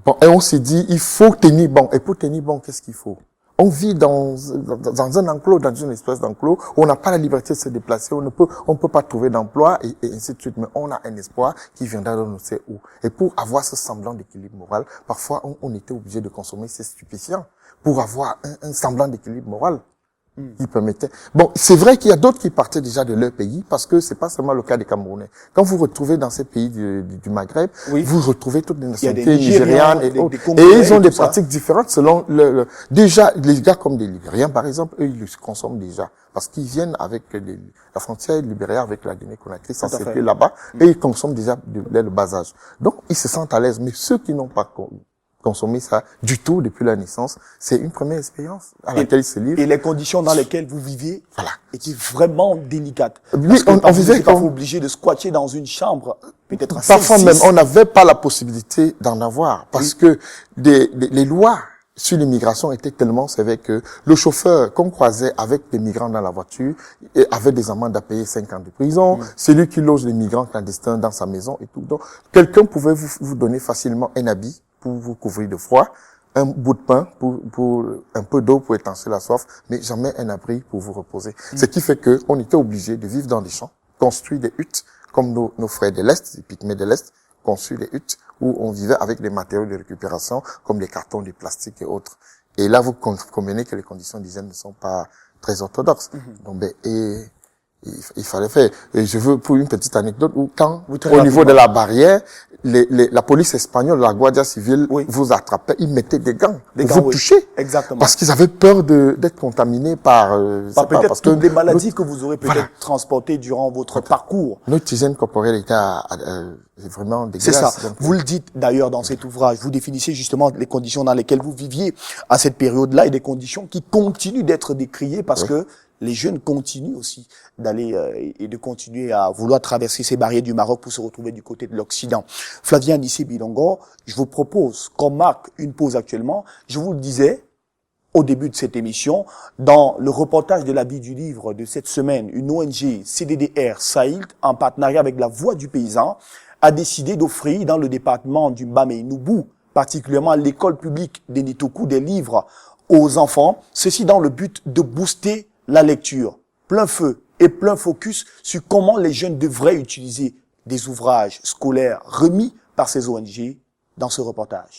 Bon, et on s'est dit, il faut tenir bon. Et pour tenir bon, qu'est-ce qu'il faut? On vit dans un enclos, dans une espèce d'enclos, où on n'a pas la liberté de se déplacer, on peut pas trouver d'emploi, et ainsi de suite. Mais on a un espoir qui viendra de on ne sait où. Et pour avoir ce semblant d'équilibre moral, parfois, on était obligé de consommer ces stupéfiants pour avoir un semblant d'équilibre moral qui permettait. Bon, c'est vrai qu'il y a d'autres qui partaient déjà de leur pays, parce que c'est pas seulement le cas des Camerounais. Quand vous retrouvez dans ces pays du Maghreb, Oui. vous retrouvez toutes les Il y a des nationalités Nigérians, nigérianes et autres. des Congolais Et ils ont et des tout ça. pratiques différentes selon déjà, les gars comme des Libériens, par exemple, eux, ils le consomment déjà. Parce qu'ils viennent avec la frontière libérienne avec la Guinée-Conakry, ça Tout à c'est fait. là-bas, et ils consomment déjà dès le bas âge. Donc, ils se sentent à l'aise. Mais ceux qui n'ont pas consommé ça du tout depuis leur naissance, c'est une première expérience à laquelle ils se livrent. Et les conditions dans lesquelles vous vivez Voilà. étaient vraiment délicates. Oui, Parce que on vivait vous n'êtes pas comme... obligé de squatter dans une chambre, peut-être à Parfois 5, même, 6. on n'avait pas la possibilité d'en avoir parce que les lois sur l'immigration étaient tellement sévères que le chauffeur qu'on croisait avec des migrants dans la voiture avait des amendes à payer 5 ans de prison. Celui qui loge les migrants clandestins dans sa maison et tout. Donc, quelqu'un pouvait vous donner facilement un habit pour vous couvrir de froid, un bout de pain pour un peu d'eau pour étancher la soif, mais jamais un abri pour vous reposer. Ce qui fait que on était obligé de vivre dans des champs, construire des huttes, comme nos frères de l'Est, les Pygmées de l'Est, construire des huttes où on vivait avec des matériaux de récupération, comme les cartons, des plastiques et autres. Et là, vous convenez que les conditions d'hygiène ne sont pas très orthodoxes. Donc, il fallait faire. Et je veux, pour une petite anecdote, où quand, au niveau de la barrière, la police espagnole, la Guardia Civile, vous attrapait, ils mettaient des gants. Vous touchez. Exactement. Parce qu'ils avaient peur d'être contaminés par, peut-être toutes les maladies que vous aurez peut-être transportées durant votre parcours. Notre hygiène corporelle était vraiment dégueulasse. C'est ça. Vous le dites d'ailleurs dans cet ouvrage. Vous définissez justement les conditions dans lesquelles vous viviez à cette période-là et des conditions qui continuent d'être décriées parce que les jeunes continuent aussi d'aller et de continuer à vouloir traverser ces barrières du Maroc pour se retrouver du côté de l'Occident. Flavien Nissé Bilongo, je vous propose qu'on marque une pause actuellement. Je vous le disais au début de cette émission, dans le reportage de la vie du livre de cette semaine, une ONG CDDR Sahel, en partenariat avec la Voix du Paysan, a décidé d'offrir dans le département du Mbamé-Noubou, particulièrement à l'école publique de Nitoku, des livres aux enfants, ceci dans le but de booster la lecture, plein feu et plein focus sur comment les jeunes devraient utiliser des ouvrages scolaires remis par ces ONG dans ce reportage.